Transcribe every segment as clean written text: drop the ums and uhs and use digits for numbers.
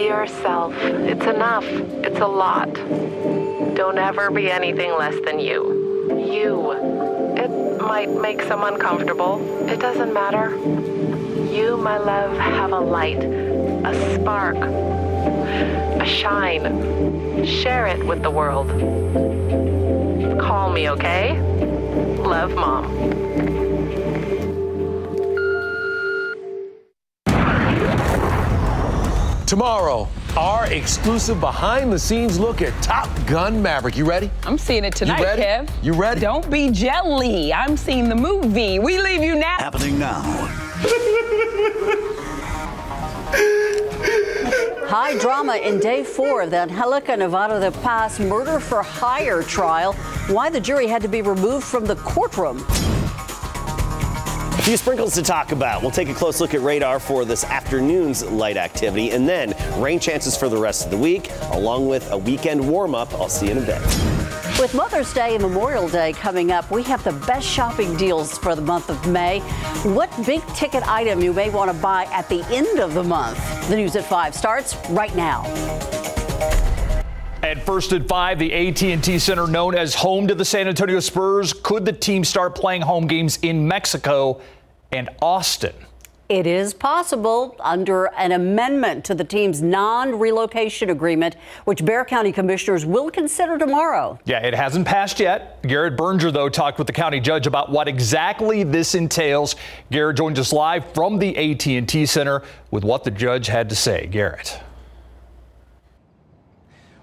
yourself. It's enough. It's a lot. Don't ever be anything less than you. You. It might make someone comfortable. It doesn't matter. You, my love, have a light, a spark, a shine. Share it with the world. Call me, okay? Love, Mom. Tomorrow, our exclusive behind-the-scenes look at Top Gun Maverick. You ready? I'm seeing it tonight, you ready? Kev. You ready? Don't be jelly. I'm seeing the movie. We leave you now. Happening now. High drama in day 4 of the Angelica Nevada de Paz murder for hire trial. Why the jury had to be removed from the courtroom. A few sprinkles to talk about. We'll take a close look at radar for this afternoon's light activity, and then rain chances for the rest of the week, along with a weekend warm-up. I'll see you in a bit. With Mother's Day and Memorial Day coming up, we have the best shopping deals for the month of May. What big ticket item you may want to buy at the end of the month? The News at 5 starts right now. At first at 5, the AT&T Center, known as home to the San Antonio Spurs. Could the team start playing home games in Mexico and Austin? It is possible under an amendment to the team's non-relocation agreement, which Bexar County commissioners will consider tomorrow. Yeah, it hasn't passed yet. Garrett Berger, though, talked with the county judge about what exactly this entails. Garrett joins us live from the AT&T Center with what the judge had to say. Garrett.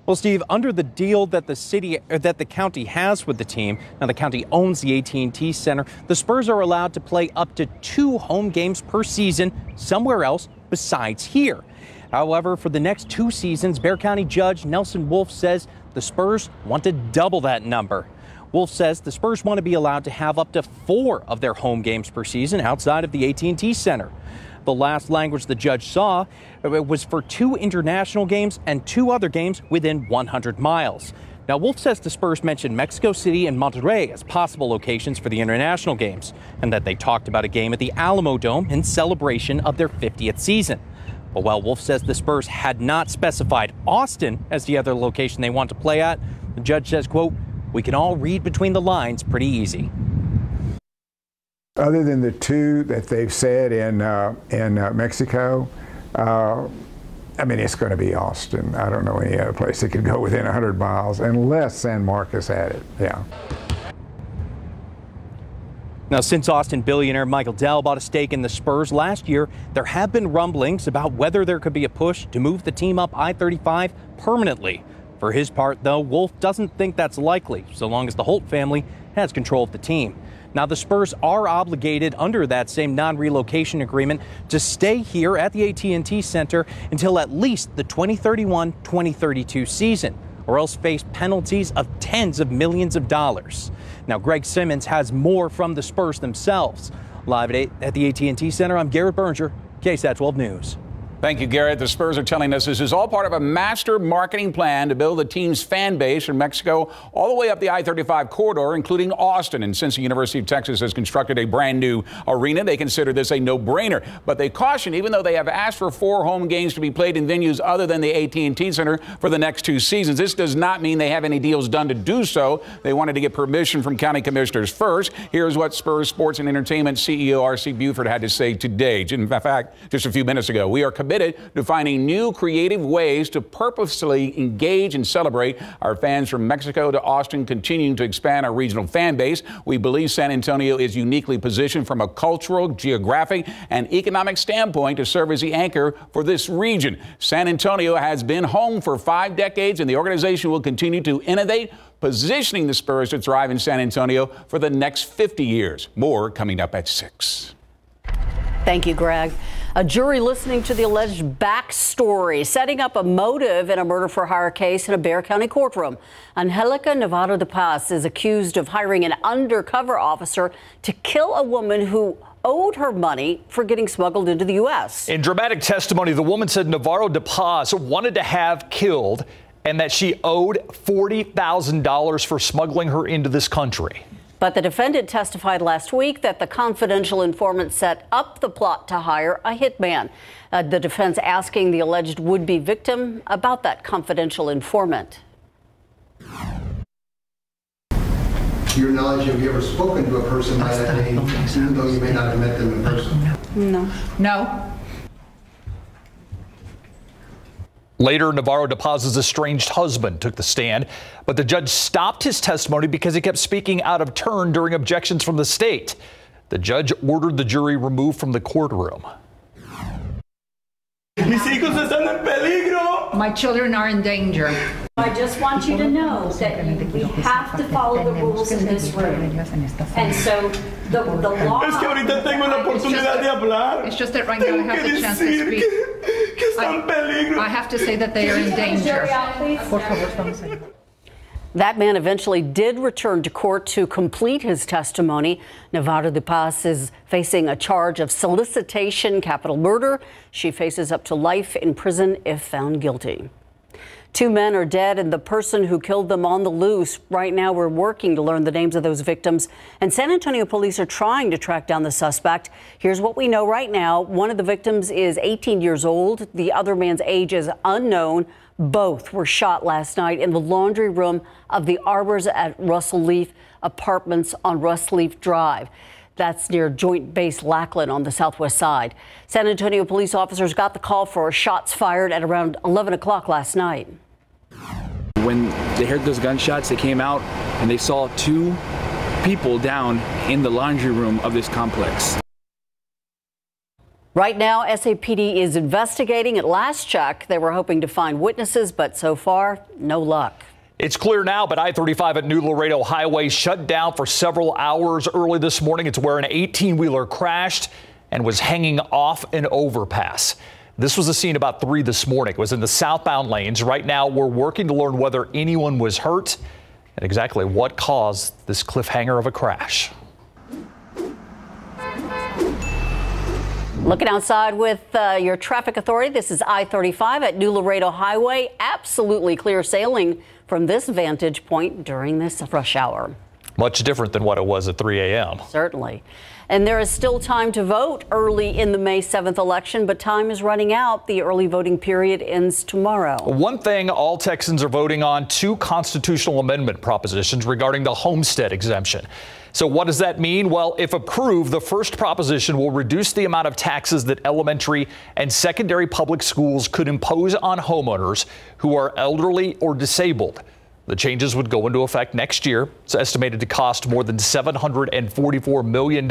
Well, Steve, under the deal that the county has with the team, now the county owns the AT&T Center, the Spurs are allowed to play up to 2 home games per season somewhere else besides here. However, for the next 2 seasons, Bexar County Judge Nelson Wolf says the Spurs want to double that number. Wolf says the Spurs want to be allowed to have up to 4 of their home games per season outside of the AT&T Center. The last language the judge saw was for 2 international games and 2 other games within 100 miles. Now, Wolf says the Spurs mentioned Mexico City and Monterrey as possible locations for the international games, and that they talked about a game at the Alamo Dome in celebration of their 50th season. But while Wolf says the Spurs had not specified Austin as the other location they want to play at, the judge says, quote, "We can all read between the lines pretty easy." Other than the 2 that they've said in Mexico, I mean, it's going to be Austin. I don't know any other place that could go within 100 miles unless San Marcos had it. Yeah. Now, since Austin billionaire Michael Dell bought a stake in the Spurs last year, there have been rumblings about whether there could be a push to move the team up I-35 permanently. For his part, though, Wolf doesn't think that's likely, so long as the Holt family has control of the team. Now, the Spurs are obligated under that same non-relocation agreement to stay here at the AT&T Center until at least the 2031-2032 season, or else face penalties of tens of millions of dollars. Now, Greg Simmons has more from the Spurs themselves. Live at the AT&T Center, I'm Garrett Berger, KSAT 12 News. Thank you, Garrett. The Spurs are telling us this is all part of a master marketing plan to build the team's fan base from Mexico all the way up the I-35 corridor, including Austin. And since the University of Texas has constructed a brand new arena, they consider this a no-brainer. But they caution, even though they have asked for 4 home games to be played in venues other than the AT&T Center for the next 2 seasons, this does not mean they have any deals done to do so. They wanted to get permission from county commissioners first. Here's what Spurs Sports and Entertainment CEO R.C. Buford had to say today. In fact, just a few minutes ago, we are committed to finding new creative ways to purposely engage and celebrate our fans from Mexico to Austin, continuing to expand our regional fan base. We believe San Antonio is uniquely positioned from a cultural, geographic, and economic standpoint to serve as the anchor for this region. San Antonio has been home for 5 decades, and the organization will continue to innovate, positioning the Spurs to thrive in San Antonio for the next 50 years. More coming up at 6. Thank you, Greg. A jury listening to the alleged backstory, setting up a motive in a murder-for-hire case in a Bexar County courtroom. Angelica Nevada de Paz is accused of hiring an undercover officer to kill a woman who owed her money for getting smuggled into the U.S. In dramatic testimony, the woman said Navarro de Paz wanted to have killed and that she owed $40,000 for smuggling her into this country. But the defendant testified last week that the confidential informant set up the plot to hire a hitman. The defense asking the alleged would-be victim about that confidential informant. To your knowledge, have you ever spoken to a person by that name, even though you may not have met them in person? No. No. Later, Navarro de Paz's estranged husband took the stand, but the judge stopped his testimony because he kept speaking out of turn during objections from the state. The judge ordered the jury removed from the courtroom. My children are in danger. I just want you to know that we have to follow the rules in this room. And so the law... It's just that right now I have the chance to speak. I have to say that they are in danger. That man eventually did return to court to complete his testimony. Navarro de Paz is facing a charge of solicitation, capital murder. She faces up to life in prison if found guilty. 2 men are dead and the person who killed them on the loose. Right now, we're working to learn the names of those victims. And San Antonio police are trying to track down the suspect. Here's what we know right now. One of the victims is 18 years old. The other man's age is unknown. Both were shot last night in the laundry room of the Arbors at Russell Leaf Apartments on Russell Leaf Drive. That's near Joint Base Lackland on the southwest side. San Antonio police officers got the call for shots fired at around 11 o'clock last night. When they heard those gunshots, they came out and they saw 2 people down in the laundry room of this complex. Right now, SAPD is investigating. At last check, they were hoping to find witnesses, but so far, no luck. It's clear now, but I-35 at New Laredo Highway shut down for several hours early this morning. It's where an 18-wheeler crashed and was hanging off an overpass. This was the scene about 3 this morning. It was in the southbound lanes. Right now, we're working to learn whether anyone was hurt and exactly what caused this cliffhanger of a crash. Looking outside with your traffic authority, this is I-35 at New Laredo Highway. Absolutely clear sailing from this vantage point during this rush hour. Much different than what it was at 3 a.m. Certainly. And there is still time to vote early in the May 7th election, but time is running out. The early voting period ends tomorrow. One thing all Texans are voting on, 2 constitutional amendment propositions regarding the homestead exemption. So what does that mean? Well, if approved, the first proposition will reduce the amount of taxes that elementary and secondary public schools could impose on homeowners who are elderly or disabled. The changes would go into effect next year. It's estimated to cost more than $744 million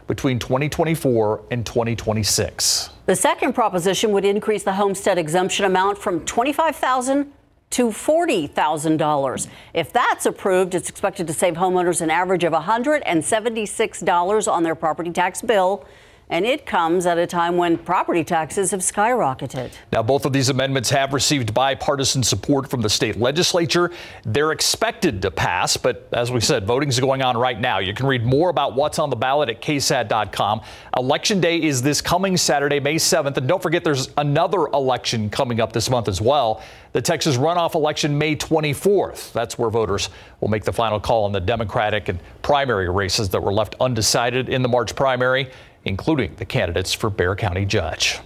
between 2024 and 2026. The second proposition would increase the homestead exemption amount from $25,000 to $40,000. If that's approved, it's expected to save homeowners an average of $176 on their property tax bill. And it comes at a time when property taxes have skyrocketed. Now, both of these amendments have received bipartisan support from the state legislature. They're expected to pass, but as we said, voting is going on right now. You can read more about what's on the ballot at ksat.com. Election day is this coming Saturday, May 7th. And don't forget, there's another election coming up this month as well. The Texas runoff election, May 24th. That's where voters will make the final call on the Democratic and primary races that were left undecided in the March primary, including the candidates for Bexar County Judge.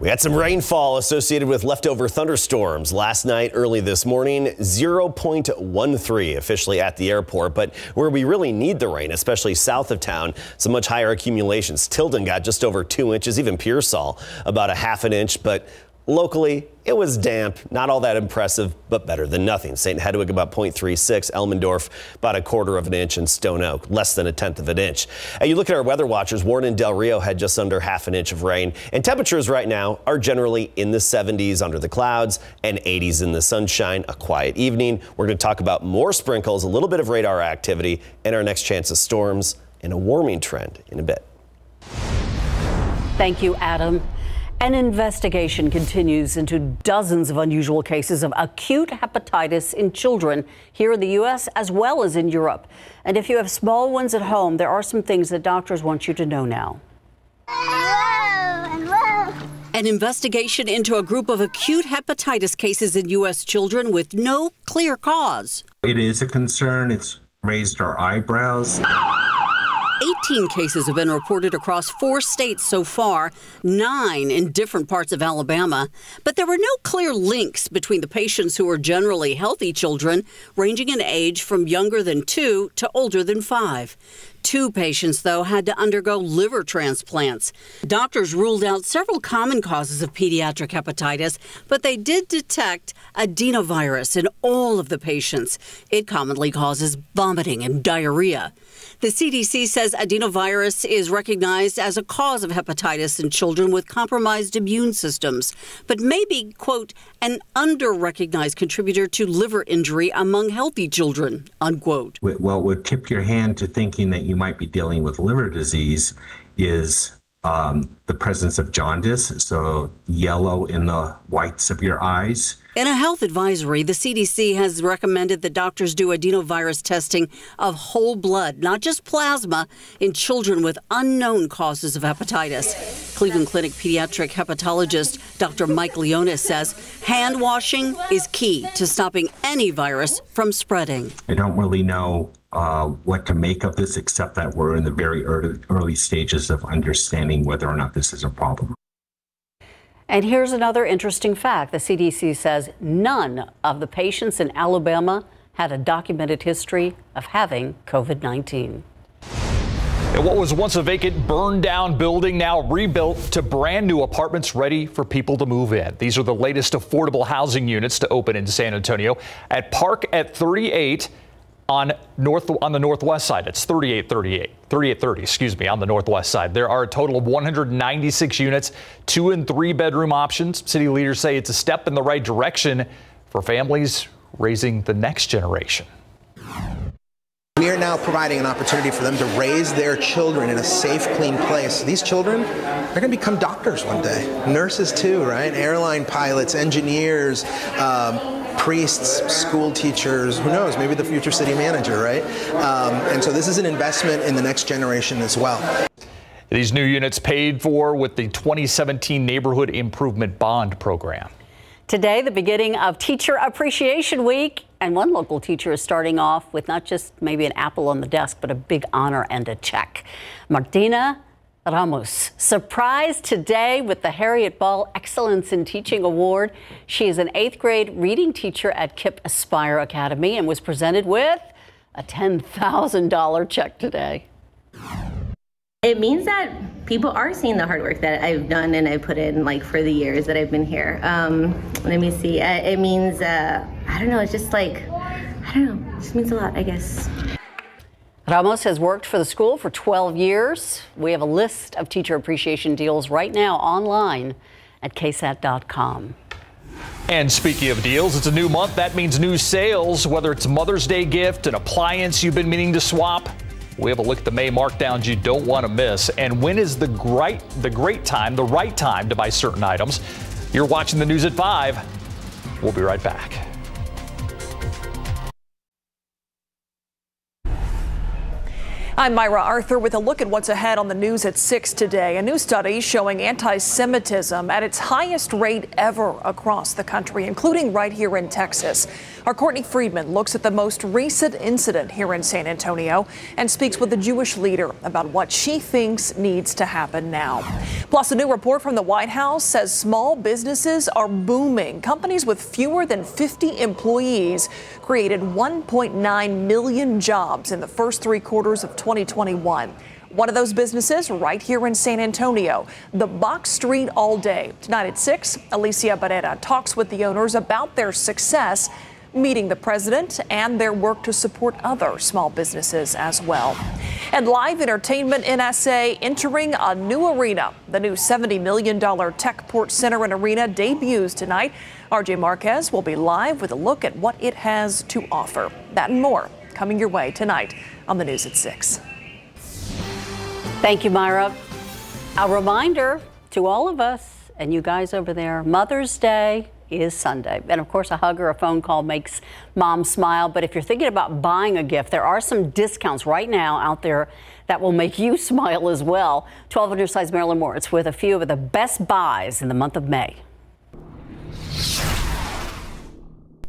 We had some rainfall associated with leftover thunderstorms last night, early this morning, 0.13 officially at the airport. But where we really need the rain, especially south of town, some much higher accumulations. Tilden got just over 2 inches, even Pearsall about a ½ inch. But locally, it was damp, not all that impressive, but better than nothing. St. Hedwig about 0.36, Elmendorf about 1/4 inch, and Stone Oak less than 1/10 inch. And you look at our weather watchers, Warren and Del Rio had just under ½ inch of rain. And temperatures right now are generally in the 70s under the clouds and 80s in the sunshine. A quiet evening. We're going to talk about more sprinkles, a little bit of radar activity, and our next chance of storms and a warming trend in a bit. Thank you, Adam. An investigation continues into dozens of unusual cases of acute hepatitis in children here in the U.S. as well as in Europe. And if you have small ones at home, there are some things that doctors want you to know now. An investigation into a group of acute hepatitis cases in U.S. children with no clear cause. It is a concern. It's raised our eyebrows. 18 cases have been reported across 4 states so far, 9 in different parts of Alabama. But there were no clear links between the patients who were generally healthy children, ranging in age from younger than 2 to older than 5. 2 patients, though, had to undergo liver transplants. Doctors ruled out several common causes of pediatric hepatitis, but they did detect adenovirus in all of the patients. It commonly causes vomiting and diarrhea. The CDC says adenovirus is recognized as a cause of hepatitis in children with compromised immune systems, but may be, quote, an under-recognized contributor to liver injury among healthy children, unquote. What would tip your hand to thinking that you might be dealing with liver disease is the presence of jaundice, so yellow in the whites of your eyes. In a health advisory, the CDC has recommended that doctors do adenovirus testing of whole blood, not just plasma, in children with unknown causes of hepatitis. Cleveland Clinic pediatric hepatologist Dr. Mike Leonis says hand washing is key to stopping any virus from spreading. I don't really know what to make of this, except that we're in the very early stages of understanding whether or not this is a problem. And here's another interesting fact. The CDC says none of the patients in Alabama had a documented history of having COVID-19. And what was once a vacant, burned down building now rebuilt to brand new apartments ready for people to move in. These are the latest affordable housing units to open in San Antonio at Park at 38 on the northwest side. It's 3830, excuse me, on the northwest side. There are a total of 196 units, 2 and 3 bedroom options. City leaders say it's a step in the right direction for families raising the next generation. We are now providing an opportunity for them to raise their children in a safe, clean place. These children, they're going to become doctors one day. Nurses too, right? Airline pilots, engineers, priests, school teachers, who knows, maybe the future city manager, right? And so this is an investment in the next generation as well. These new units paid for with the 2017 Neighborhood Improvement Bond Program. Today, the beginning of Teacher Appreciation Week, and one local teacher is starting off with not just maybe an apple on the desk, but a big honor and a check. Martina Ramos, surprised today with the Harriet Ball Excellence in Teaching Award. She is an 8th grade reading teacher at KIPP Aspire Academy and was presented with a $10,000 check today. It means that people are seeing the hard work that I've done and I put in for the years that I've been here. Let me see. It means, I don't know, it's just I don't know, it just means a lot, I guess. Ramos has worked for the school for 12 years. We have a list of teacher appreciation deals right now online at ksat.com. And speaking of deals, it's a new month. That means new sales, whether it's a Mother's Day gift, an appliance you've been meaning to swap. We have a look at the May markdowns you don't want to miss. And when is the right time to buy certain items? You're watching the news at 5. We'll be right back. I'm Myra Arthur with a look at what's ahead on the news at 6 today. A new study showing anti-Semitism at its highest rate ever across the country, including right here in Texas. Our Courtney Friedman looks at the most recent incident here in San Antonio and speaks with a Jewish leader about what she thinks needs to happen now. Plus, a new report from the White House says small businesses are booming. Companies with fewer than 50 employees created 1.9 million jobs in the first 3 quarters of 2021. One of those businesses right here in San Antonio, the Box Street All Day. Tonight at 6, Alicia Barrera talks with the owners about their success meeting the president and their work to support other small businesses as well. And live entertainment NSA entering a new arena. The new $70 million Techport Center and Arena debuts tonight. RJ Marquez will be live with a look at what it has to offer. That and more coming your way tonight on the news at 6. Thank you, Myra. A reminder to all of us and you guys over there, Mother's Day is Sunday. And of course, a hug or a phone call makes mom smile. But if you're thinking about buying a gift, there are some discounts right now out there that will make you smile as well. 12 Undersized Marilyn Moritz with a few of the best buys in the month of May.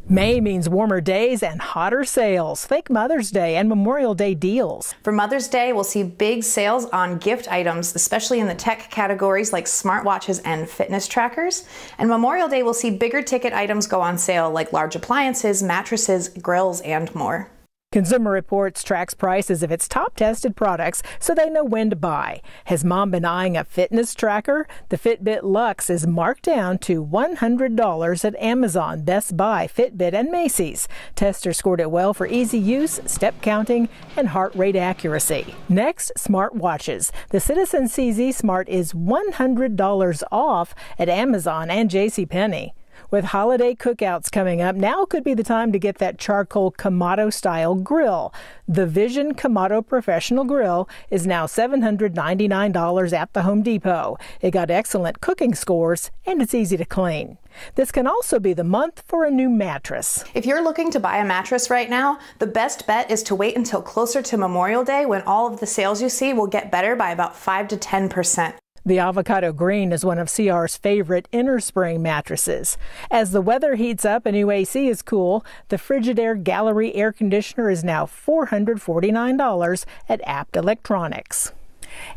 May means warmer days and hotter sales. Think Mother's Day and Memorial Day deals. For Mother's Day, we'll see big sales on gift items, especially in the tech categories like smartwatches and fitness trackers. And Memorial Day, we'll see bigger ticket items go on sale like large appliances, mattresses, grills, and more. Consumer Reports tracks prices of its top tested products so they know when to buy. Has Mom been eyeing a fitness tracker? The Fitbit Luxe is marked down to $100 at Amazon, Best Buy, Fitbit, and Macy's. Testers scored it well for easy use, step counting, and heart rate accuracy. Next, smartwatches. The Citizen CZ Smart is $100 off at Amazon and JCPenney. With holiday cookouts coming up, now could be the time to get that charcoal Kamado-style grill. The Vision Kamado Professional Grill is now $799 at the Home Depot. It got excellent cooking scores, and it's easy to clean. This can also be the month for a new mattress. If you're looking to buy a mattress right now, the best bet is to wait until closer to Memorial Day when all of the sales you see will get better by about 5 to 10%. The Avocado Green is one of CR's favorite innerspring mattresses. As the weather heats up, a new AC is cool. The Frigidaire Gallery air conditioner is now $449 at Apt Electronics.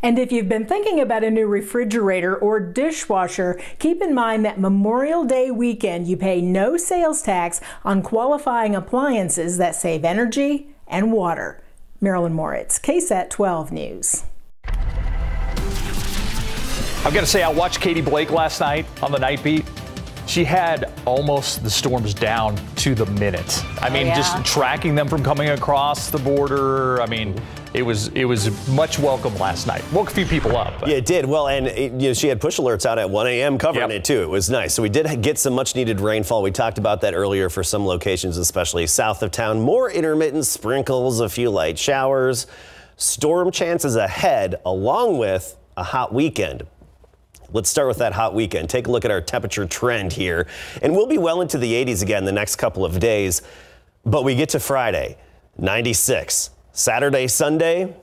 And if you've been thinking about a new refrigerator or dishwasher, keep in mind that Memorial Day weekend you pay no sales tax on qualifying appliances that save energy and water. Marilyn Moritz, KSAT 12 News. I've got to say, I watched Katie Blake last night on the Night Beat. She had almost the storms down to the minute. I mean, just tracking them from coming across the border. I mean, it was much welcome last night. Woke a few people up. Yeah, it did. Well, and she had push alerts out at 1 a.m. covering it, too. It was nice. So we did get some much-needed rainfall. We talked about that earlier for some locations, especially south of town. More intermittent sprinkles, a few light showers, storm chances ahead, along with a hot weekend. Let's start with that hot weekend. Take a look at our temperature trend here. And we'll be well into the 80s again the next couple of days. But we get to Friday, 96. Saturday, Sunday,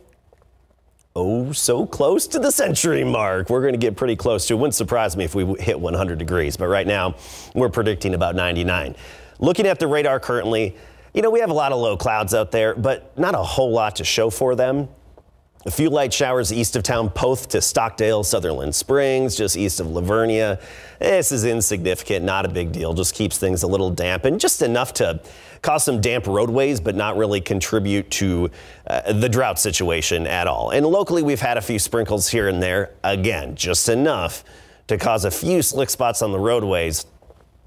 oh, so close to the century mark. We're going to get pretty close to it. Wouldn't surprise me if we hit 100 degrees. But right now, we're predicting about 99. Looking at the radar currently, you know, we have a lot of low clouds out there, but not a whole lot to show for them. A few light showers east of town, Poth to Stockdale, Sutherland Springs, just east of Lavernia. This is insignificant, not a big deal, just keeps things a little damp and just enough to cause some damp roadways, but not really contribute to the drought situation at all. And locally, we've had a few sprinkles here and there. Again, just enough to cause a few slick spots on the roadways,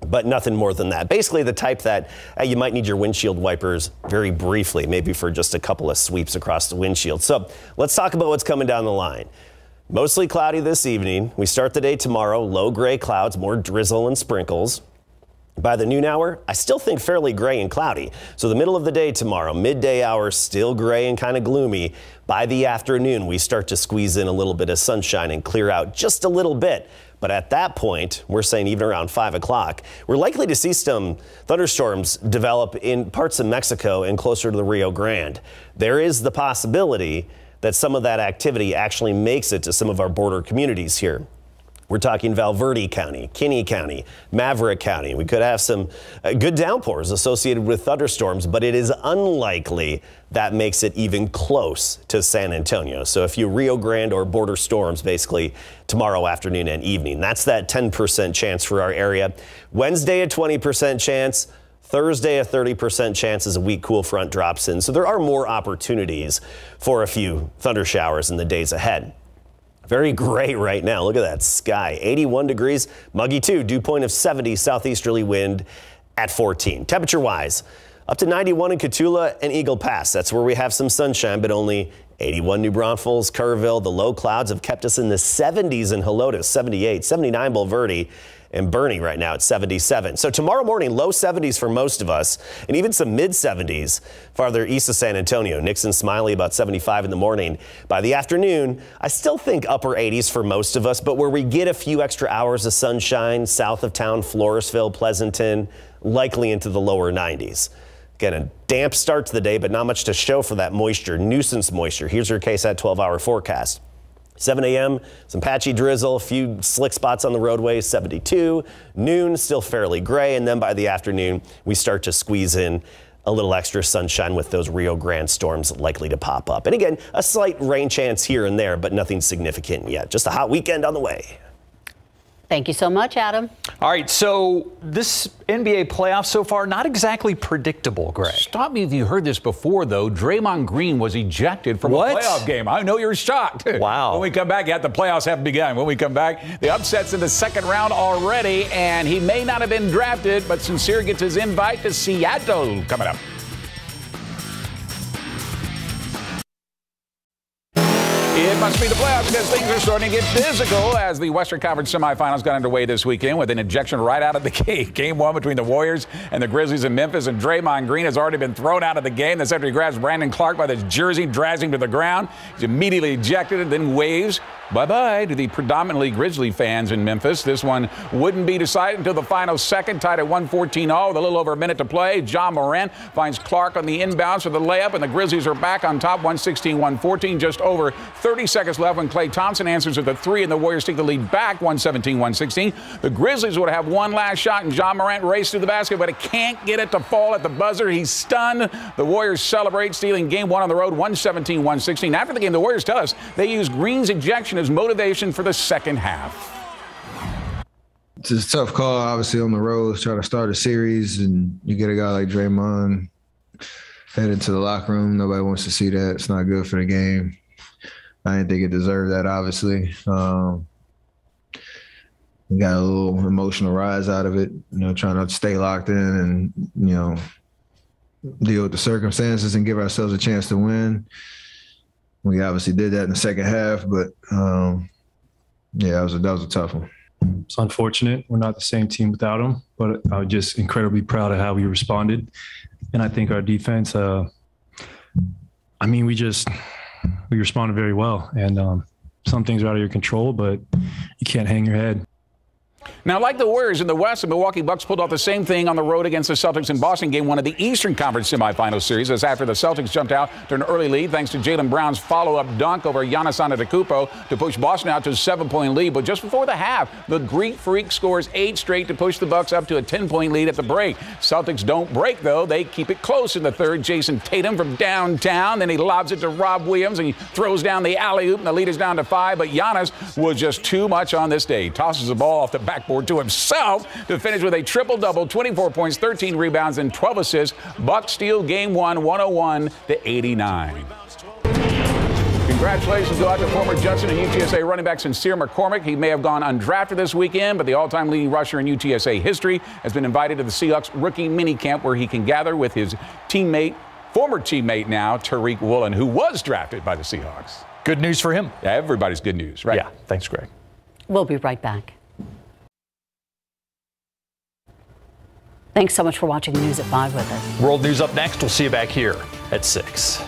but nothing more than that. Basically the type that you might need your windshield wipers very briefly, maybe for just a couple of sweeps across the windshield. So let's talk about what's coming down the line. Mostly cloudy this evening. We start the day tomorrow, low gray clouds, more drizzle and sprinkles. By the noon hour, I still think fairly gray and cloudy. So the middle of the day tomorrow, midday hours, still gray and kind of gloomy. By the afternoon, we start to squeeze in a little bit of sunshine and clear out just a little bit. But at that point, we're saying even around 5 o'clock, we're likely to see some thunderstorms develop in parts of Mexico and closer to the Rio Grande. There is the possibility that some of that activity actually makes it to some of our border communities here. We're talking Valverde County, Kinney County, Maverick County. We could have some good downpours associated with thunderstorms, but it is unlikely that makes it even close to San Antonio. So a few Rio Grande or border storms basically tomorrow afternoon and evening. That's that 10% chance for our area. Wednesday, a 20% chance. Thursday, a 30% chance as a weak cool front drops in. So there are more opportunities for a few thunder showers in the days ahead. Very gray right now. Look at that sky. 81 degrees, muggy too. Dew point of 70, southeasterly wind at 14. Temperature-wise, up to 91 in Cotulla and Eagle Pass. That's where we have some sunshine, but only 81 New Braunfels, Kerrville. The low clouds have kept us in the 70s in Helotes, 78, 79 Bulverde, and Bernie right now at 77. So tomorrow morning, low 70s for most of us, and even some mid 70s farther east of San Antonio. Nixon Smiley about 75 in the morning. By the afternoon, I still think upper 80s for most of us, but where we get a few extra hours of sunshine, south of town, Floresville, Pleasanton, likely into the lower 90s. Again, a damp start to the day, but not much to show for that moisture, nuisance moisture. Here's your KSAT 12-hour forecast. 7 a.m., some patchy drizzle, a few slick spots on the roadways, 72. Noon, still fairly gray. And then by the afternoon, we start to squeeze in a little extra sunshine with those Rio Grande storms likely to pop up. And again, a slight rain chance here and there, but nothing significant yet. Just a hot weekend on the way. Thank you so much, Adam. All right, so this NBA playoff so far, not exactly predictable, Greg. Stop me if you heard this before, though. Draymond Green was ejected from a playoff game. I know you're shocked. Wow. When we come back, the playoffs haven't begun. When we come back, the upset's in the second round already, and he may not have been drafted, but Sincere gets his invite to Seattle coming up. It must be the playoffs because things are starting to get physical as the Western Conference semifinals got underway this weekend with an ejection right out of the gate. Game one between the Warriors and the Grizzlies in Memphis, and Draymond Green has already been thrown out of the game. That's after he grabs Brandon Clark by the jersey, drags him to the ground. He's immediately ejected and then waves bye-bye to the predominantly Grizzly fans in Memphis. This one wouldn't be decided until the final second, tied at 1:14 with a little over a minute to play. Ja Morant finds Clark on the inbounds for the layup, and the Grizzlies are back on top, 116-114. Just over 30 seconds left when Klay Thompson answers with a three, and the Warriors take the lead back, 117-116. The Grizzlies would have one last shot, and Ja Morant raced to the basket, but it can't get it to fall at the buzzer. He's stunned. The Warriors celebrate, stealing game one on the road, 117-116. After the game, the Warriors tell us they use Green's ejection as motivation for the second half. It's a tough call, obviously, on the road, try to start a series, and you get a guy like Draymond head into the locker room. Nobody wants to see that. It's not good for the game. I didn't think it deserved that, obviously. We got a little emotional rise out of it, trying to stay locked in and, deal with the circumstances and give ourselves a chance to win. We obviously did that in the second half, but that was a tough one. It's unfortunate. We're not the same team without him, but I'm just incredibly proud of how we responded. And I think our defense, we responded very well. And some things are out of your control, but you can't hang your head. Now, like the Warriors in the West, the Milwaukee Bucks pulled off the same thing on the road against the Celtics in Boston, game one of the Eastern Conference semifinal series. As after the Celtics jumped out to an early lead thanks to Jaylen Brown's follow-up dunk over Giannis Antetokounmpo to push Boston out to a 7-point lead. But just before the half, the Greek Freak scores 8 straight to push the Bucks up to a 10-point lead at the break. Celtics don't break, though. They keep it close in the third. Jason Tatum from downtown. Then he lobs it to Rob Williams, and he throws down the alley-oop, and the lead is down to 5. But Giannis was just too much on this day. He tosses the ball off the backboard to himself to finish with a triple-double, 24 points, 13 rebounds, and 12 assists. Bucks steal game one, 101-89. Congratulations go out to former Judson and UTSA running back Sincere McCormick. He may have gone undrafted this weekend, but the all-time leading rusher in UTSA history has been invited to the Seahawks rookie minicamp where he can gather with his former teammate now, Tariq Woolen, who was drafted by the Seahawks. Good news for him. Yeah, everybody's good news, right? Yeah, thanks, Greg. We'll be right back. Thanks so much for watching News at 5 with us. World News up next. We'll see you back here at 6.